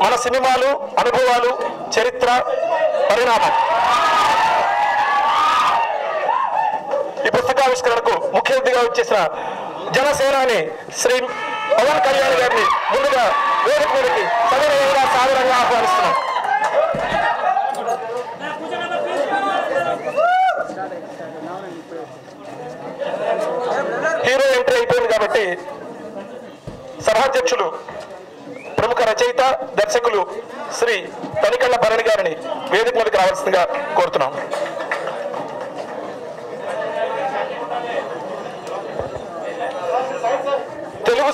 మన సినిమాలు అనుభవాలు చరిత్ర పరిణామం ఈ పుస్తకావిష్కరణకు ముఖ్య అతిథిగా వచ్చేసిన జనసేనాని శ్రీ పవన్ కళ్యాణ్ గారిని ముందుగా వేదిక మీదకి సవినయంగా సాదరంగా ఆహ్వానిస్తున్నాం. హీరో ఎంట్రీ అయిపోయింది కాబట్టి సభాధ్యక్షులు ప్రముఖ రచయిత దర్శకులు శ్రీ తనికళ్ళ భరణి గారిని వేదిక మీదకి రావాల్సిందిగా కోరుతున్నాం. తెలుగు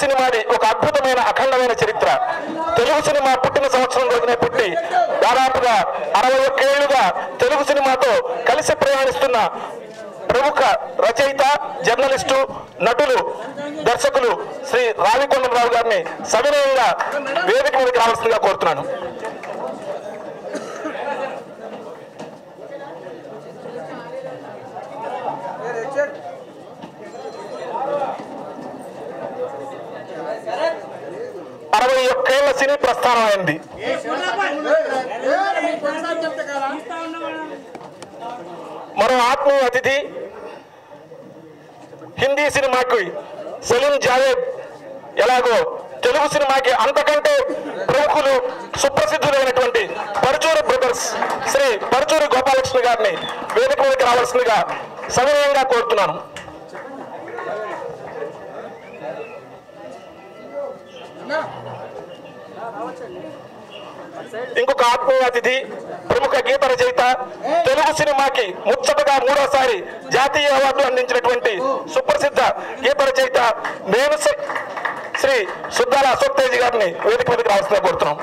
సినిమాది ఒక అద్భుతమైన అఖండమైన చరిత్ర. తెలుగు సినిమా పుట్టిన సంవత్సరం రోజునే పుట్టి దాదాపుగా 61 ఏళ్లుగా తెలుగు సినిమాతో కలిసి ప్రయాణిస్తున్న ప్రముఖ రచయిత జర్నలిస్టు నటులు దర్శకులు శ్రీ రావికొండరావు గారిని సవినయంగా వేదిక మీదకి రావాల్సిందిగా కోరుతున్నాను. ఏళ్ల సినీ ప్రస్థానం అయింది. మరో ఆత్మీయ అతిథి హిందీ సినిమాకి సలీం జావేద్ ఎలాగో తెలుగు సినిమాకి అంతకంటే ప్రముఖులు సుప్రసిద్ధులైనటువంటి పరుచూరి బ్రదర్స్ శ్రీ పరుచూరి గోపాలకృష్ణ గారిని వేదిక మీదకి రావాల్సిందిగా సవినయంగా కోరుతున్నాను. ఇంకొక ఆత్మీయ అతిథి ప్రముఖ గీత రచయిత తెలుగు సినిమాకి ముచ్చటగా 3వసారి జాతీయ అవార్డు అందించినటువంటి సుప్రసిద్ధ గీత రచయిత నేను శ్రీ సుద్దాల అశోక్ తేజ్ గారిని వేదిక మీదకి రావాల్సిందిగా కోరుతున్నాం.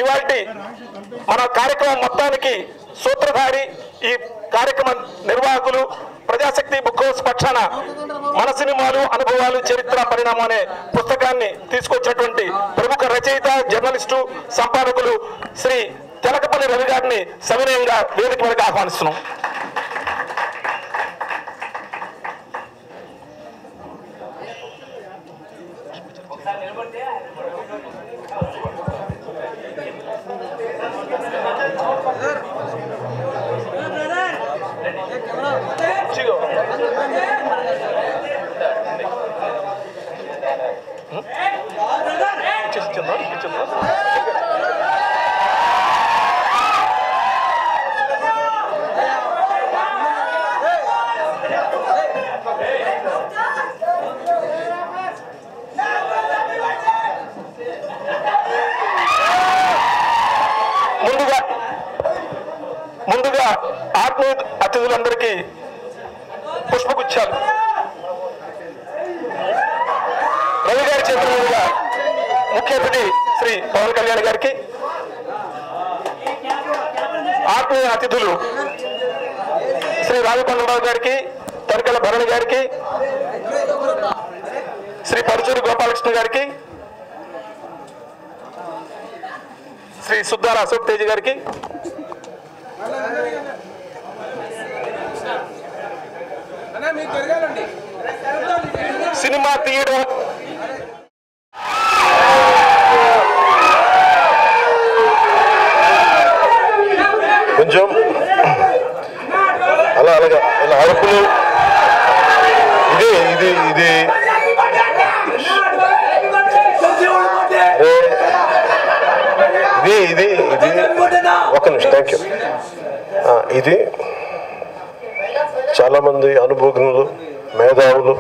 ఇవాల్టి మన కార్యక్రమం మొత్తానికి సూత్రధారి ఈ కార్యక్రమ నిర్వాహకులు ప్రజాశక్తి బుక్ హౌస్ పక్షాన మన సినిమాలు అనుభవాలు చరిత్ర పరిణామం అనే పుస్తకాన్ని తీసుకొచ్చినటువంటి ప్రముఖ రచయిత జర్నలిస్టు సంపాదకులు శ్రీ తెలకపల్లి రవి గారిని సవినయంగా వేదిక మీదకి ఆహ్వానిస్తున్నాం. ముందుగా ఆత్మీయ అతిథులందరికీ పుష్పగుచ్చాలు రవి గారి చేతుల మీదుగా ముఖ్య అతిథి శ్రీ పవన్ కళ్యాణ్ గారికి, ఆత్మీయ అతిథులు శ్రీ రావికొండరావు గారికి, తనికళ్ళ భరణి గారికి, శ్రీ పరుచూరి గోపాలకృష్ణ గారికి, శ్రీ సుద్దాల అశోక్ తేజ్ గారికి, సినిమా తీయడం కొంచెం అలాగా ఇలా అరుపులు ఇది ఒక నిమిషం. Thank you. ఇది చాలామంది అనుభవజ్ఞులు, మేధావులు,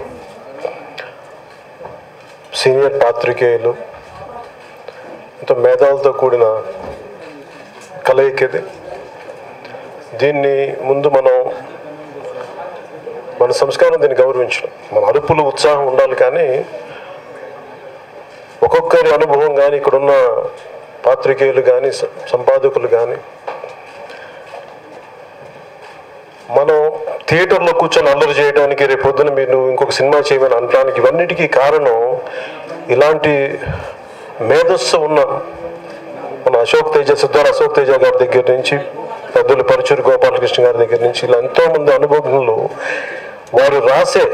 సీనియర్ పాత్రికేయులు, ఇంత మేధావులతో కూడిన కలయికది. దీన్ని ముందు మన సంస్కారం దీన్ని గౌరవించడం. మన అరుపులు ఉత్సాహం ఉండాలి, కానీ ఒక్కొక్కరి అనుభవం కానీ ఇక్కడున్న పాత్రికేయులు కానీ సంపాదకులు కానీ మనం థియేటర్లో కూర్చొని అల్లరి చేయడానికి, రేపు పొద్దున మీరు ఇంకొక సినిమా చేయమని అనడానికి ఇవన్నిటికీ కారణం ఇలాంటి మేధస్సు ఉన్న మన అశోక్ తేజ, సిద్ధార్థ అశోక్ తేజ గారి దగ్గర నుంచి పెద్దలు పరుచూరి గోపాలకృష్ణ గారి దగ్గర నుంచి ఇలా ఎంతోమంది అనుభవజ్ఞులు వారు రాసే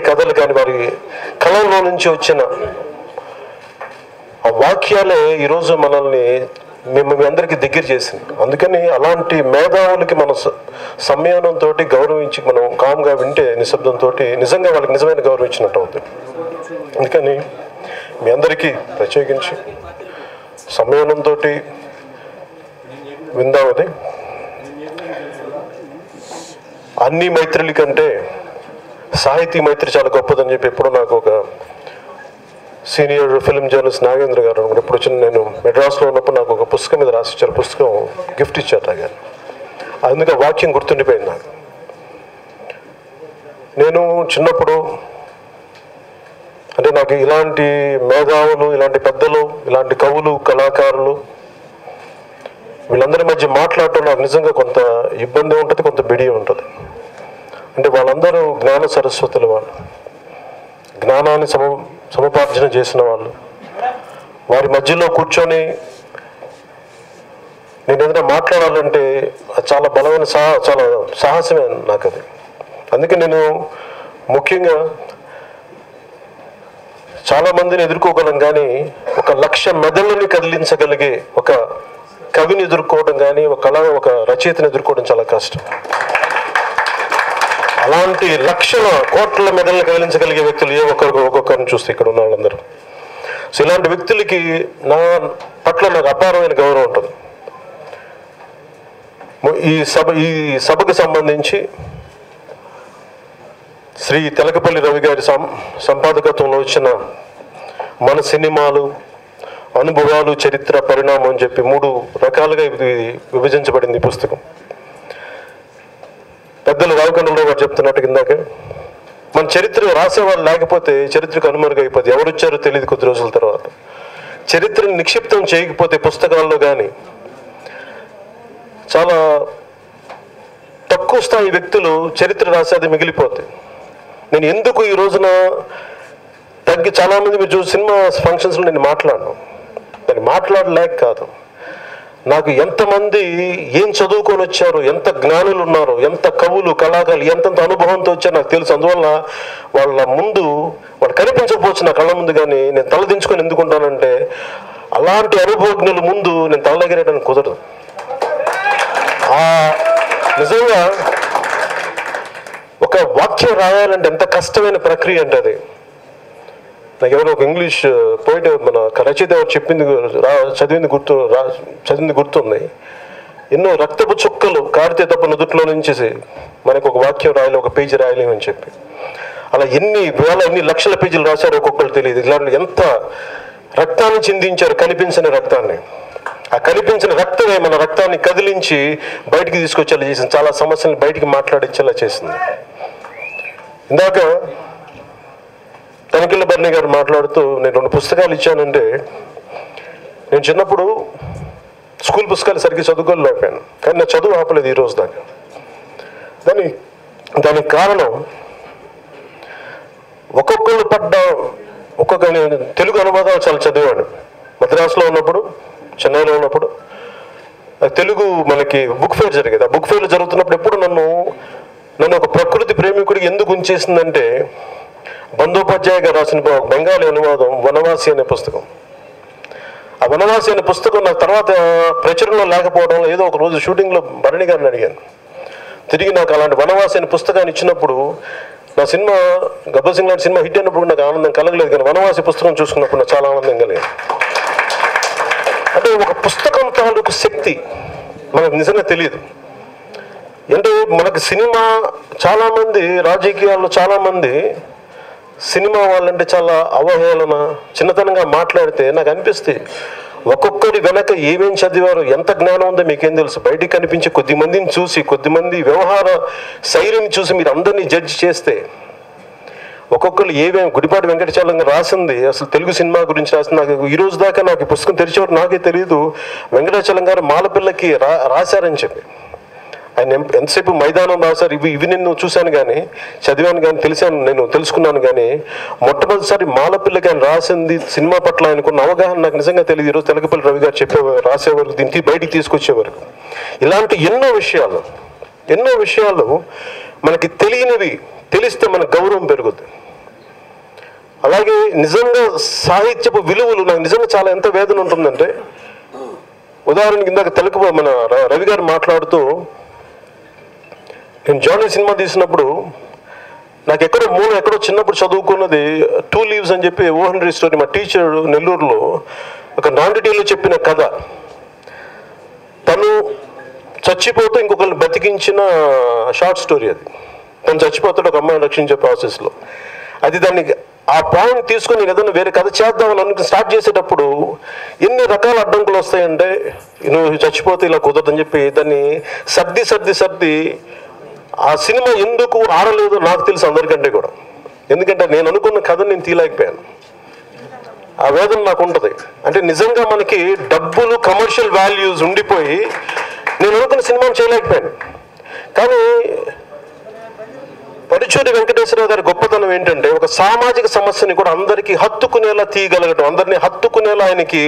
కథలు కానీ వారి కళల్లో నుంచి వచ్చిన ఆ వాక్యాలే ఈరోజు మనల్ని మీ అందరికీ దగ్గర చేసింది. అందుకని అలాంటి మేధావులకి మన సంయమనంతో గౌరవించి మనం కామ్గా వింటే నిశ్శబ్దంతో నిజంగా వాళ్ళకి నిజమైన గౌరవం ఇచ్చినట్టు అవుతుంది. అందుకని మీ అందరికీ ప్రత్యేకించి సంయమనంతో విందామది. అన్ని మైత్రుల కంటే సాహితీ మైత్రి చాలా గొప్పదని చెప్పి ఎప్పుడు నాకు ఒక సీనియర్ ఫిల్మ్ జర్నలిస్ట్ నాగేంద్ర గారు ఎప్పుడు వచ్చిన నేను మెడ్రాస్లో ఉన్నప్పుడు నాకు ఒక పుస్తకం మీద రాసిచ్చారు, పుస్తకం గిఫ్ట్ ఇచ్చారు నాగారు. అందుకే వాక్యం గుర్తుండిపోయింది నాకు. నేను చిన్నప్పుడు అంటే నాకు ఇలాంటి మేధావులు, ఇలాంటి పెద్దలు, ఇలాంటి కవులు, కళాకారులు వీళ్ళందరి మధ్య మాట్లాడటం నాకు నిజంగా కొంత ఇబ్బంది ఉంటుంది, కొంత బిడి ఉంటుంది. అంటే వాళ్ళందరూ జ్ఞాన సరస్వతుల వాళ్ళు, జ్ఞానాన్ని సముపార్జన చేసిన వాళ్ళు. వారి మధ్యలో కూర్చొని నేను ఏదైనా మాట్లాడాలంటే చాలా బలమైన చాలా సాహసమే నాకు అది. అందుకే నేను ముఖ్యంగా చాలామందిని ఎదుర్కోగలం, కానీ 1,00,000 మెదళ్ళని కదిలించగలిగే ఒక కవిని ఎదుర్కోవడం కానీ ఒక రచయితని ఎదుర్కోవడం చాలా కష్టం. అలాంటి లక్షల కోట్ల మెదళ్ళని కదిలించగలిగే వ్యక్తులు ఒక్కొక్కరిని చూస్తే ఇక్కడ ఉన్న వాళ్ళందరూ. సో ఇలాంటి వ్యక్తులకి నా పట్ల నాకు అపారమైన గౌరవం ఉంటుంది. ఈ సభకు సంబంధించి శ్రీ తెలకపల్లి రవి గారి సంపాదకత్వంలో వచ్చిన మన సినిమాలు, అనుభవాలు, చరిత్ర, పరిణామం అని చెప్పి 3 రకాలుగా ఇది విభజించబడింది ఈ పుస్తకం. పెద్దలు రావికొండలరావు గారు చెప్తున్నట్టు కిందాక మన చరిత్ర రాసేవాళ్ళు లేకపోతే చరిత్రకు అనుమరుగైపోతుంది. ఎవరు వచ్చారో తెలియదు కొద్ది రోజుల తర్వాత. చరిత్రను నిక్షిప్తం చేయకపోతే పుస్తకాల్లో కానీ చాలా తక్కువ స్థాయి వ్యక్తులు చరిత్ర రాసేది మిగిలిపోతాయి. నేను ఎందుకు ఈ రోజున చాలామంది మీరు చూసి సినిమా ఫంక్షన్స్లో నేను మాట్లాడలేక కాదు, నాకు ఎంతమంది ఏం చదువుకొని వచ్చారు, ఎంత జ్ఞానులు ఉన్నారు, ఎంత కవులు, కళాకారులు ఎంతంత అనుభవంతో వచ్చారు నాకు తెలుసు. అందువల్ల వాళ్ళ ముందు వాళ్ళు కనిపించకపోవచ్చు నా కళ్ళ ముందు, కానీ నేను తలదించుకొని ఎందుకుంటానంటే అలాంటి అనుభవజ్ఞుల ముందు నేను తలదగిరేయడానికి కుదరదు. నిజంగా ఒక వాక్యం రాయాలంటే ఎంత కష్టమైన ప్రక్రియ అంటే అది. నాకు ఎవరో ఒక ఇంగ్లీష్ పోయిట్ మన రచయిత ఎవరు చదివింది గుర్తుంది. ఎన్నో రక్తపు చుక్కలు కారితే తప్ప నుదుట్లో నుంచి మనకు ఒక వాక్యం రాయాలి, ఒక పేజీ రాయలేమని చెప్పి అలా ఎన్ని లక్షల పేజీలు రాశారో ఒక్కొక్కరు తెలియదు. ఇలాంటి ఎంత రక్తాన్ని చిందించారు, కనిపించిన రక్తాన్ని. ఆ కనిపించిన రక్తమే మన రక్తాన్ని కదిలించి బయటికి తీసుకొచ్చేలా చేసింది, చాలా సమస్యలను బయటికి మాట్లాడించేలా చేసింది. ఇందాక తనిఖీల బర్ని గారు మాట్లాడుతూ నేను 2 పుస్తకాలు ఇచ్చానంటే, నేను చిన్నప్పుడు స్కూల్ పుస్తకాలు సరిగ్గా చదువుకోలేకపోయాను, కానీ నా చదువు ఆపలేదు ఈ రోజు దాకా. దానికి కారణం నేను తెలుగు అనువాదాలు చాలా చదివాను. మద్రాసులో ఉన్నప్పుడు, చెన్నైలో ఉన్నప్పుడు తెలుగు మనకి బుక్ ఫేర్ జరిగేది. ఆ బుక్ ఫేర్లు జరుగుతున్నప్పుడు ఎప్పుడు నన్ను ఒక ప్రకృతి ప్రేమికుడికి ఎందుకు ఉంచేసిందంటే, బందోపాధ్యాయ గారు రాసిన బెంగాలీ అనువాదం వనవాసి అనే పుస్తకం. ఆ వనవాసి అనే పుస్తకం నాకు తర్వాత ప్రచురణలో లేకపోవడం, ఏదో ఒక రోజు షూటింగ్లో భరణి గారిని అడిగాను. తిరిగి నాకు అలాంటి వనవాసి అనే పుస్తకాన్ని ఇచ్చినప్పుడు నా సినిమా గబ్బర్ సింగ్ లాంటి సినిమా హిట్ అయినప్పుడు నాకు ఆనందం కలగలేదు, కానీ వనవాసి పుస్తకం చూసుకున్నప్పుడు నాకు చాలా ఆనందం కలిగింది. అంటే ఒక పుస్తకం తాలూకు శక్తి మనకు నిజంగా తెలియదు. అంటే మనకు సినిమా చాలామంది రాజకీయాల్లో చాలామంది సినిమా వాళ్ళంటే చాలా అవహేళన, చిన్నతనంగా మాట్లాడితే నాకు అనిపిస్తే ఒక్కొక్కరి వెనక ఏమేం చదివారు, ఎంత జ్ఞానం ఉందో మీకేం తెలుసు. బయటికి కనిపించే కొద్దిమందిని చూసి, కొద్దిమంది వ్యవహార శైలిని చూసి మీరు అందరినీ జడ్జి చేస్తే, ఒక్కొక్కరు ఏమేమి గుడిపాటి వెంకటచలం రాసింది అసలు తెలుగు సినిమా గురించి రాసింది. నాకు ఈ రోజు దాకా నాకు పుస్తకం తెరిచేవారు నాకే తెలియదు వెంకటచలం గారు మాలపిల్లకి రాశారని చెప్పి. ఆయన ఎంతసేపు మైదానం రాశారు, ఇవి నేను చూశాను కానీ, చదివాను కానీ, తెలుసుకున్నాను కానీ, మొట్టమొదటిసారి మాలపిల్లకి ఆయన రాసింది సినిమా పట్ల ఆయనకున్న అవగాహన నాకు నిజంగా తెలియదు. ఈరోజు తెలకపల్లి రవి గారు రాసేవారు, దీనికి బయటికి తీసుకొచ్చేవారు. ఇలాంటి ఎన్నో విషయాలు మనకి తెలియనివి తెలిస్తే మన గౌరవం పెరుగుద్ది. అలాగే నిజంగా సాహిత్యపు విలువలు నాకు నిజంగా చాలా ఎంత వేదన ఉంటుందంటే, ఉదాహరణకి ఇందాక మన రవి గారు మాట్లాడుతూ, నేను జానీ సినిమా తీసినప్పుడు నాకు ఎక్కడో చిన్నప్పుడు చదువుకున్నది 2 Leaves అని చెప్పి ఓ హెన్రీ స్టోరీ, మా టీచర్ నెల్లూరులో ఒక నాన్-డీటెయిల్లో చెప్పిన కథ. తను చచ్చిపోతూ ఇంకొకరిని బతికించిన షార్ట్ స్టోరీ అది. తను చచ్చిపోతాడు ఒక అమ్మాయిని రక్షించే ప్రాసెస్లో. అది ఆ పాయింట్ తీసుకుని నేను ఏదైనా వేరే కథ చేద్దామని స్టార్ట్ చేసేటప్పుడు ఎన్ని రకాల అడ్డంకులు వస్తాయంటే, నువ్వు చచ్చిపోతే ఇలా కుదరదని చెప్పి దాన్ని సర్ది ఆ సినిమా ఎందుకు ఆడలేదో నాకు తెలుసు అందరికంటే కూడా. ఎందుకంటే నేను అనుకున్న కథను నేను తీయలేకపోయాను. ఆ వేదన నాకు ఉంటుంది. అంటే నిజంగా మనకి డబ్బులు, కమర్షియల్ వాల్యూస్ ఉండిపోయి నేను అనుకున్న సినిమాను చేయలేకపోయాను. కానీ పరుచూరి వెంకటేశ్వరరావు గారి గొప్పతనం ఏంటంటే, ఒక సామాజిక సమస్యని కూడా అందరికీ హత్తుకునేలా తీయగలగటం, అందరినీ హత్తుకునేలా ఆయనకి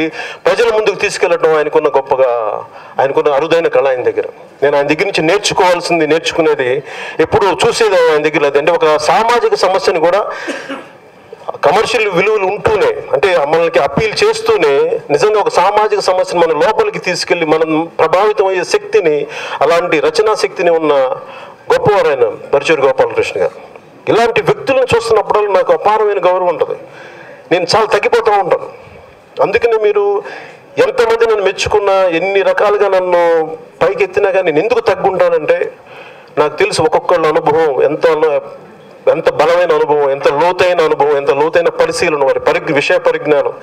ప్రజల ముందుకు తీసుకెళ్లటం ఆయనకున్న అరుదైన కళ ఆయన దగ్గర. నేను ఆయన దగ్గర నుంచి నేర్చుకునేది ఎప్పుడు చూసేది ఆయన దగ్గర. అంటే ఒక సామాజిక సమస్యని కూడా కమర్షియల్ విలువలు ఉంటూనే, అంటే మనకి అప్పీల్ చేస్తూనే, నిజంగా ఒక సామాజిక సమస్యను మన లోపలికి తీసుకెళ్లి మనం ప్రభావితం అయ్యే శక్తిని, అలాంటి రచనా శక్తిని ఉన్న గొప్పవారైన పరుచూరి గోపాలకృష్ణ గారు. ఇలాంటి వ్యక్తులను చూస్తున్నప్పుడు నాకు అపారమైన గౌరవం ఉంటుంది. నేను చాలా తగ్గిపోతూ ఉంటాను. అందుకని మీరు ఎంతమంది నన్ను మెచ్చుకున్నా, ఎన్ని రకాలుగా నన్ను పైకెత్తినా కానీ నేను ఎందుకు తగ్గుంటానంటే, నాకు తెలుసు ఒక్కొక్కళ్ళ అనుభవం ఎంత బలమైన అనుభవం, ఎంత లోతైన అనుభవం, ఎంత లోతైన పరిశీలన, వారి విషయ పరిజ్ఞానం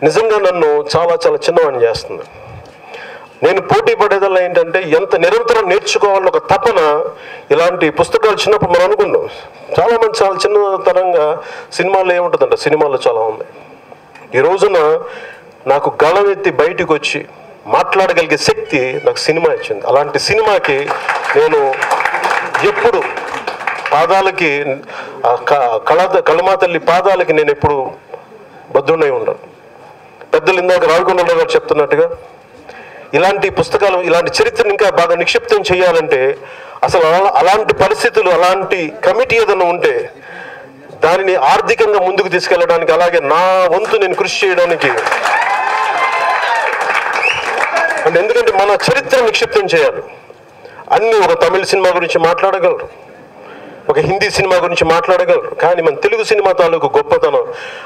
నిజంగా నన్ను చాలా చాలా చిన్నవాడిని చేస్తుంది. నేను పోటీ పడేదల్లా ఏంటంటే, ఎంత నిరంతరం నేర్చుకోవాలని ఒక తపన. ఇలాంటి పుస్తకాలు చిన్నప్పుడు మనం అనుకున్నాం, చాలామంది చాలా చిన్నతనంగా సినిమాల్లో ఏముంటుందంట, సినిమాల్లో చాలా ఉంది. ఈ రోజున నాకు గళం ఎత్తి బయటకు వచ్చి మాట్లాడగలిగే శక్తి నాకు సినిమా ఇచ్చింది. అలాంటి సినిమాకి నేను ఎప్పుడు పాదాలకి, కళమా తల్లి పాదాలకి నేను ఎప్పుడు బద్దున్నై ఉండను. పెద్దలు ఇందాక రావికొండరావు గారు చెప్తున్నట్టుగా, ఇలాంటి పుస్తకాలు, ఇలాంటి చరిత్రను ఇంకా బాగా నిక్షిప్తం చేయాలంటే, అసలు అలాంటి పరిస్థితులు, అలాంటి కమిటీ ఏదైనా ఉంటే దానిని ఆర్థికంగా ముందుకు తీసుకెళ్ళడానికి, అలాగే నా వంతు నేను కృషి చేయడానికి, అంటే ఎందుకంటే మన చరిత్ర నిక్షిప్తం చేయాలి. అన్నీ ఒక తమిళ సినిమా గురించి మాట్లాడగలరు, ఒక హిందీ సినిమా గురించి మాట్లాడగలరు, కానీ మన తెలుగు సినిమా తాలూకు గొప్పతనం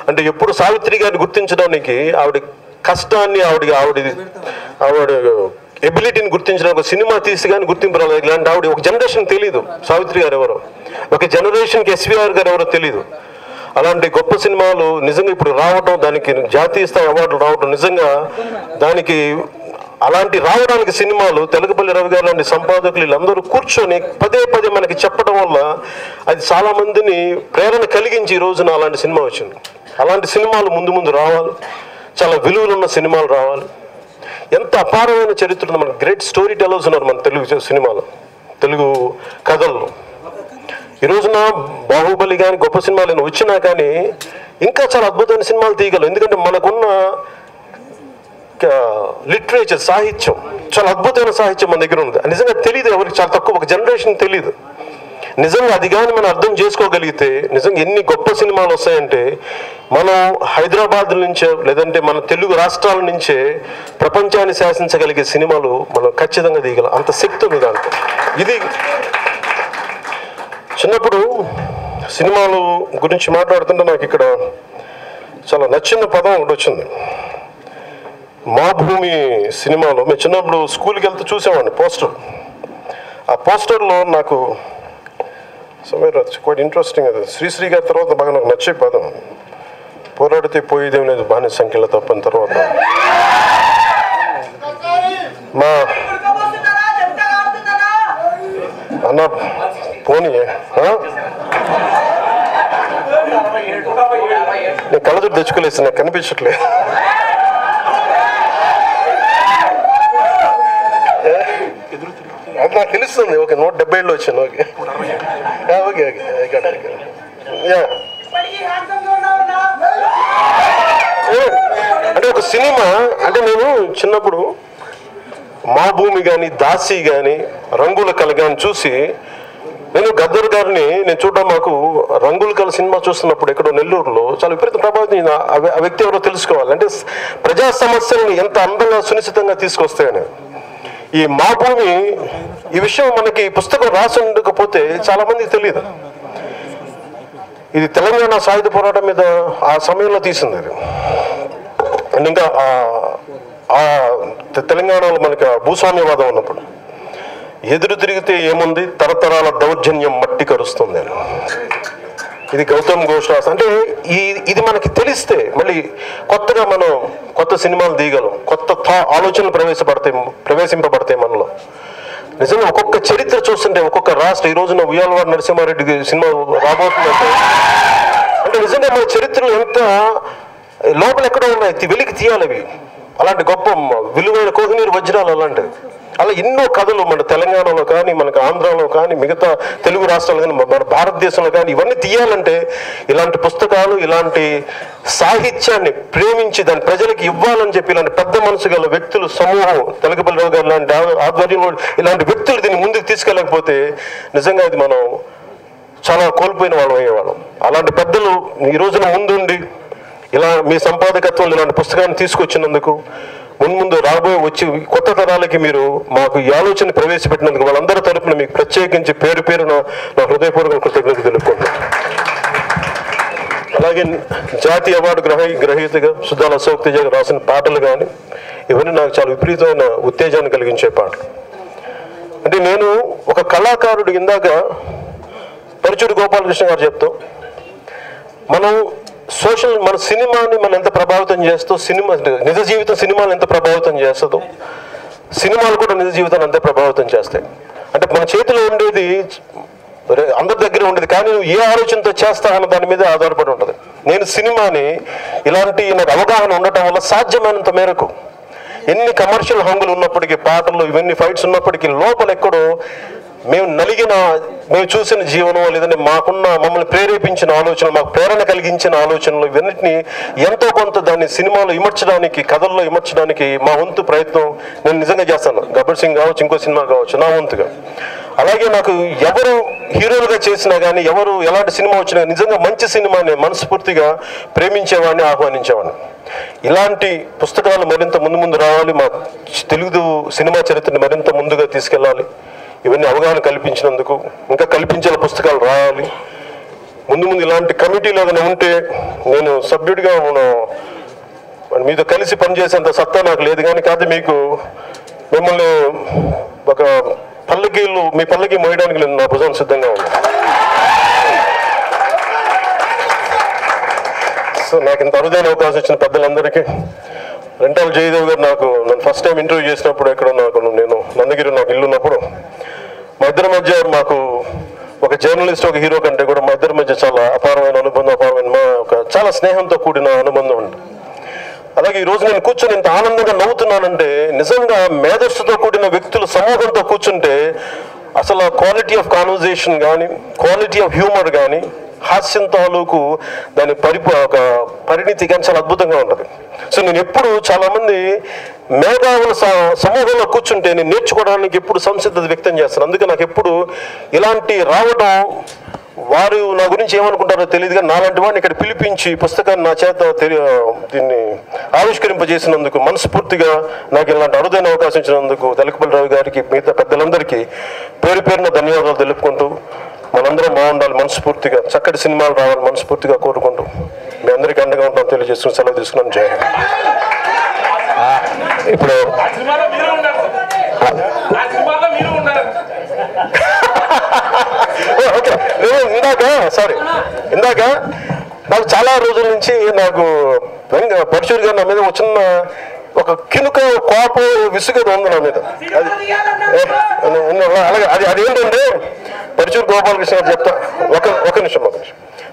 అంటే ఎప్పుడు సావిత్రి గారిని గుర్తించడానికి, ఆవిడ కష్టాన్ని, ఆవిడ ఎబిలిటీని గుర్తించడానికి ఒక సినిమా తీసి కానీ గుర్తింపు రాలేదు. ఇలాంటి ఆవిడ ఒక జనరేషన్ తెలియదు సావిత్రి గారు ఎవరో, ఒక జనరేషన్కి ఎస్వీఆర్ గారు ఎవరో తెలియదు. అలాంటి గొప్ప సినిమాలు నిజంగా ఇప్పుడు రావటం, దానికి జాతీయ స్థాయి అవార్డులు రావటం, నిజంగా దానికి అలాంటి రావడానికి సినిమాలు తెలకపల్లి రవి గారు లాంటి సంపాదకులు వీళ్ళందరూ కూర్చొని పదే మనకి చెప్పడం వల్ల అది చాలా మందిని ప్రేరణ కలిగించి ఈ రోజున అలాంటి సినిమా వచ్చింది. అలాంటి సినిమాలు ముందు రావాలి, చాలా విలువలున్న సినిమాలు రావాలి. ఎంత అపారమైన చరిత్ర ఉంది. మనకు గ్రేట్ స్టోరీ టెలర్స్ ఉన్నారు మన తెలుగు సినిమాలో, తెలుగు కథల్లో. ఈ రోజున బాహుబలి కానీ గొప్ప సినిమాలు వచ్చినా కానీ ఇంకా చాలా అద్భుతమైన సినిమాలు తీయగలరు. ఎందుకంటే మనకున్న లిటరేచర్, సాహిత్యం, చాలా అద్భుతమైన సాహిత్యం మన దగ్గర ఉంది. నిజంగా తెలియదు ఎవరికి, చాలా తక్కువ, ఒక జనరేషన్ తెలియదు. నిజంగా అది కానీ మనం అర్థం చేసుకోగలిగితే నిజంగా ఎన్ని గొప్ప సినిమాలు వస్తాయంటే, మనం హైదరాబాద్ నుంచే లేదంటే మన తెలుగు రాష్ట్రాల నుంచే ప్రపంచాన్ని శాసించగలిగే సినిమాలు మనం ఖచ్చితంగా తీయగలం. అంత శక్తి ఉంది దాంట్లో. ఇది చిన్నప్పుడు సినిమాలు గురించి మాట్లాడుతుంటే నాకు ఇక్కడ చాలా నచ్చిన పదం ఒకటి వచ్చింది. మా భూమి సినిమాలో మేము చిన్నప్పుడు స్కూల్కి వెళ్తూ చూసేవాడిని పోస్టర్. ఆ పోస్టర్లో నాకు క్వైట్ ఇంట్రెస్టింగ్, అది శ్రీశ్రీ గారి తర్వాత బాగా నాకు నచ్చే పదం, పోరాడితే పోయేదేం లేదు బానిస సంఖ్యలో తప్పని తర్వాత మా అన్న పోనీ నేను కళ్ళజోడు తెచ్చుకోలేదు, నాకు కనిపించట్లేదు. అది నాకు తెలుస్తుంది. ఓకే 170లో వచ్చాను. ఓకే ఓకే ఓకే అంటే ఒక సినిమా అంటే నేను చిన్నప్పుడు మా భూమి కానీ దాసి కానీ రంగుల కళ కానీ చూసి నేను గద్దర్ గారిని నేను చూడడం మాకు రంగుల కళ సినిమా చూస్తున్నప్పుడు ఎక్కడో నెల్లూరులో చాలా విపరీత ప్రభావితం. ఆ వ్యక్తి ఎవరో తెలుసుకోవాలి. అంటే ప్రజా సమస్యలను ఎంత అందంగా సునిశ్చితంగా తీసుకొస్తాయని ఈ మా భూమి ఈ విషయం మనకి పుస్తకం రాసి ఉండకపోతే చాలా మందికి తెలియదు. ఇది తెలంగాణ సాయుధ పోరాటం మీద ఆ సమయంలో తీసింది అది. అండ్ ఇంకా తెలంగాణలో మనకి భూస్వామ్యవాదం ఉన్నప్పుడు ఎదురు తిరిగితే ఏముంది తరతరాల దౌర్జన్యం మట్టి కరుస్తుంది అని ఇది గౌతమ్ ఘోష్ రాస్. అంటే ఇది మనకి తెలిస్తే మళ్ళీ కొత్తగా మనం కొత్త సినిమాలు తీయగలం, కొత్త ఆలోచనలు ప్రవేశింపబడతాయి మనలో. నిజంగా ఒక్కొక్క చరిత్ర చూస్తుంటే ఒక్కొక్క రాష్ట్ర ఈ రోజున ఉయ్యాలవాడ నరసింహారెడ్డి సినిమా రాబోతుందంటే అంటే నిజంగా మన చరిత్రలు ఎంత లోపల ఎక్కడో ఉన్నాయి, వెలికి తీయాలి అవి. అలాంటి గొప్ప విలువైన కోహినీరు వజ్రాలు అలాంటివి. అలా ఎన్నో కథలు మన తెలంగాణలో కానీ మనకు ఆంధ్రాలో కానీ మిగతా తెలుగు రాష్ట్రాలు కానీ మన భారతదేశంలో కానీ ఇవన్నీ తీయాలంటే ఇలాంటి పుస్తకాలు ఇలాంటి సాహిత్యాన్ని ప్రేమించి దాన్ని ప్రజలకు ఇవ్వాలని చెప్పి ఇలాంటి పెద్ద మనసు గల వ్యక్తులు సమూహం తెలకపల్లి రావు గారు లాంటి ఆధ్వర్యంలో ఇలాంటి వ్యక్తులు దీన్ని ముందుకు తీసుకెళ్ళకపోతే నిజంగా ఇది మనం చాలా కోల్పోయిన వాళ్ళం అయ్యేవాళ్ళం. అలాంటి పెద్దలు ఈ రోజున ముందుండి ఇలా మీ సంపాదకత్వంలో ఇలాంటి పుస్తకాన్ని తీసుకొచ్చినందుకు ముందు రాబోయే వచ్చి కొత్త తరాలకి మీరు మాకు ఈ ఆలోచన ప్రవేశపెట్టినందుకు వాళ్ళందరి తరపున మీకు ప్రత్యేకించి పేరు పేరున నా హృదయపూర్వక కృతజ్ఞతలు తెలుపుకుంటాను. అలాగే జాతీయ అవార్డు గ్రహీతగా సుధాల అశోక్ తేజ రాసిన పాటలు కానీ ఇవన్నీ నాకు చాలా విపరీతమైన ఉత్తేజాన్ని కలిగించే పాటలు. అంటే నేను ఒక కళాకారుడు ఇందాక పరుచూరి గోపాలకృష్ణ గారు చెప్తూ మనం మన సినిమాని మనం ఎంత ప్రభావితం చేస్తూ నిజ జీవితం సినిమాలు ఎంత ప్రభావితం చేస్తుందో సినిమాలు కూడా నిజ జీవితాన్ని అంతే ప్రభావితం చేస్తాయి. అంటే మన చేతిలో ఉండేది అందరి దగ్గర ఉండేది కానీ నువ్వు ఏ ఆలోచనతో చేస్తా అన్న దాని మీద ఆధారపడి ఉంటుంది. నేను సినిమాని ఇలాంటి నాకు అవగాహన ఉండటం వల్ల సాధ్యమైనంత మేరకు ఎన్ని కమర్షియల్ హంగులు ఉన్నప్పటికీ పాటలు ఇవన్నీ ఫైట్స్ ఉన్నప్పటికీ లోపల ఎక్కడో మేము చూసిన జీవనం లేదంటే మమ్మల్ని ప్రేరేపించిన ఆలోచనలు మాకు ప్రేరణ కలిగించిన ఆలోచనలు ఇవన్నిటిని ఎంతో కొంత దాన్ని సినిమాలో ఇమర్చడానికి కథల్లో ఇమర్చడానికి మా వంతు ప్రయత్నం నేను నిజంగా చేస్తాను. గబ్బర్ సింగ్ కావచ్చు ఇంకో సినిమా కావచ్చు నా వంతుగా. అలాగే నాకు ఎవరు హీరోలుగా చేసినా కానీ ఎవరు ఎలాంటి సినిమా వచ్చినా నిజంగా మంచి సినిమాని మనస్ఫూర్తిగా ప్రేమించేవాడిని ఆహ్వానించేవాడిని. ఇలాంటి పుస్తకాలు మరింత ముందు రావాలి, మా తెలుగు సినిమా చరిత్రని మరింత ముందుగా తీసుకెళ్ళాలి. ఇవన్నీ అవగాహన కల్పించినందుకు ఇంకా కల్పించాల పుస్తకాలు రాయాలి. ముందు ఇలాంటి కమిటీలు ఏదైనా ఉంటే నేను సభ్యుడిగా మీతో కలిసి పనిచేసేంత సత్తా నాకు లేదు కానీ కాదు మిమ్మల్ని ఒక మీ పల్లకి మోయడానికి నేను నా భుజం సిద్ధంగా ఉన్నాను. సో నాకు ఇంత అరుదైన అవకాశం ఇచ్చిన పెద్దలందరికీ రెంటాల జయదేవ్ గారు నన్ను ఫస్ట్ టైం ఇంటర్వ్యూ చేసినప్పుడు నేను నందగిరి నాకు ఇల్లు ఉన్నప్పుడు మా ఇద్దరి మధ్య మాకు ఒక జర్నలిస్ట్ ఒక హీరో కంటే కూడా మా ఇద్దరి మధ్య చాలా అపారమైన అనుబంధం చాలా స్నేహంతో కూడిన అనుబంధం ఉంది. అలాగే ఈరోజు నేను కూర్చొని ఇంత ఆనందంగా నవ్వుతున్నానంటే నిజంగా మేధస్సుతో కూడిన వ్యక్తుల సమూహంతో కూర్చుంటే అసలు క్వాలిటీ ఆఫ్ కాన్వర్జేషన్ కానీ క్వాలిటీ ఆఫ్ హ్యూమర్ కానీ హాస్యం తాలూకు దాని పరిణితి కానీ చాలా అద్భుతంగా ఉంటుంది. సో నేను ఎప్పుడు చాలామంది మేధావుల సమూహంలో కూర్చుంటే నేను నేర్చుకోవడానికి ఎప్పుడు సంసిద్ధత వ్యక్తం చేస్తాను. అందుకే నాకు ఎప్పుడు ఇలాంటి రావడం వారు నా గురించి ఏమనుకుంటారో తెలియదు కానీ నాలాంటి వాడిని ఇక్కడ పిలిపించి పుస్తకాన్ని నా చేత దీన్ని ఆవిష్కరింపజేసినందుకు మనస్ఫూర్తిగా నాకు ఇలాంటి అరుదైన అవకాశం ఇచ్చినందుకు తెలకపల్లి రావు గారికి మిగతా పెద్దలందరికీ పేరున ధన్యవాదాలు తెలుపుకుంటూ మనందరం బాగుండాలి మనస్ఫూర్తిగా చక్కటి సినిమాలు రావాలి మనస్ఫూర్తిగా కోరుకుంటూ మీ అందరికీ అండగా ఉంటాం తెలియజేసుకుని సెలవు తీసుకున్నాను. జై హింద్. ఇప్పుడు ఓకే ఇందాక నాకు చాలా రోజుల నుంచి నాకు పరశురి గారు నా మీద వచ్చిన ఒక కినుక కోపం విసుగేది ఉంది నా మీద. అలాగే అది ఏంటంటే పరశురి గోపాలకృష్ణ గారు చెప్తా ఒక నిమిషం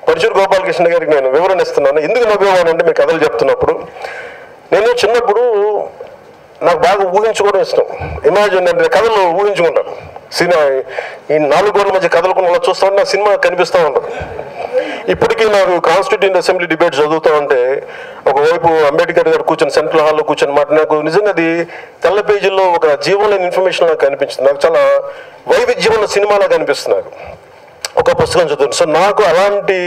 పరశురి గోపాలకృష్ణ గారికి నేను వివరణ ఇస్తున్నాను. ఎందుకు నవ్వేవాను అంటే మీరు కథలు చెప్తున్నప్పుడు నేను చిన్నప్పుడు నాకు బాగా ఊహించుకోవడం ఇష్టం. ఇమాజిన్ అంటే కథలు ఊహించుకుంటాను. సినిమా ఈ 4 గోడల మధ్య కథలుకున్న చూస్తూ ఉంటే నా సినిమా కనిపిస్తూ ఉంటుంది. ఇప్పటికీ నాకు కాన్స్టిట్యూంట్ అసెంబ్లీ డిబేట్ చదువుతూ ఉంటే ఒకవైపు అంబేద్కర్ గారు కూర్చొని సెంట్రల్ హాల్లో కూర్చొని మాట నాకు నిజంగా అది తెల్ల పేజీల్లో ఒక జీవన ఇన్ఫర్మేషన్ నాకు కనిపించింది. నాకు చాలా వైవిధ్యం ఉన్న సినిమాలా కనిపిస్తుంది నాకు ఒక పుస్తకం చదువుతుంది. సో నాకు అలాంటి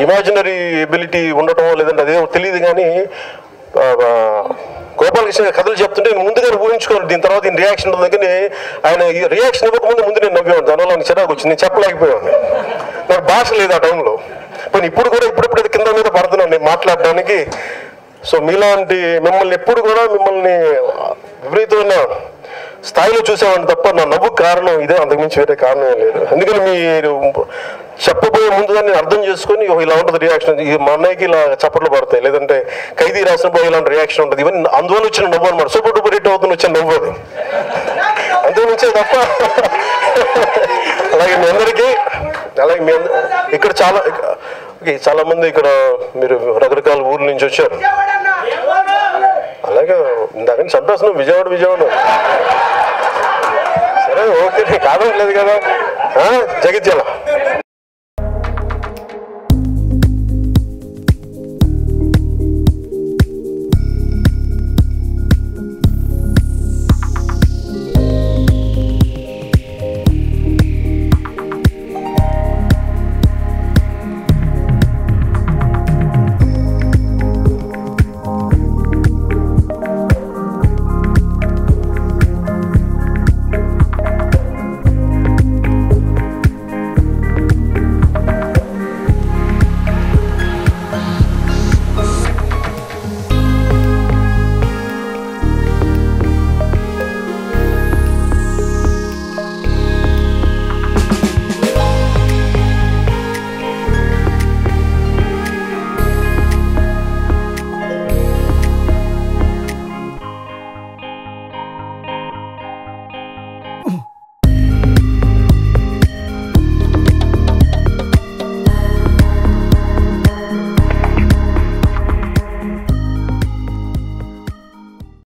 ఇమాజినరీ ఎబిలిటీ ఉండటం లేదంటే అదేమో తెలియదు, కానీ గోపాలకృష్ణ కథలు చెప్తుంటే నేను ముందుగానే ఊహించుకోవాలి దీని తర్వాత ఈయన రియాక్షన్ ఉంటుంది. కానీ ఆయన రియాక్షన్ ఇవ్వకముందు ముందు నేను నవ్వేవాడు. దానివల్ల నాకు చిరాకు వచ్చింది, నేను చెప్పలేకపోయాను. నాకు భాష లేదు ఆ టైంలో. కానీ ఇప్పుడు కూడా ఇప్పుడెప్పుడు కింద మీద పడుతున్నాను నేను మాట్లాడడానికి. సో మీలాంటి మిమ్మల్ని ఎప్పుడు కూడా మిమ్మల్ని విపరీతమైన స్థాయిలో చూసామని తప్ప నా నవ్వుకు కారణం ఇదే, అంతకుమించి వేరే కారణం లేదు. ఎందుకని మీరు చెప్పబోయే ముందుగా నేను అర్థం చేసుకొని ఇలా ఉంటుంది రియాక్షన్, మా అన్నయ్యకి ఇలా చప్పట్లు పడతాయి, లేదంటే ఖైదీ రాసినప్పుడు ఇలాంటి రియాక్షన్ ఉంటుంది, ఇవన్నీ అందువల్ల వచ్చిన నవ్వు అనమాట. సూపర్ డూపర్ హిట్ అవుతుంది వచ్చిన నవ్వు అది, అంతకుమించే తప్ప. అలాగే మీ అందరికీ, అలాగే మీ ఇక్కడ చాలా మంది ఇక్కడ మీరు రకరకాల ఊర్ల నుంచి వచ్చారు. అలాగే ఇందాక చంపేస్తున్నాం విజయవాడ. సరే ఓకే, కాదట్లేదు కదా. జగిత్యాల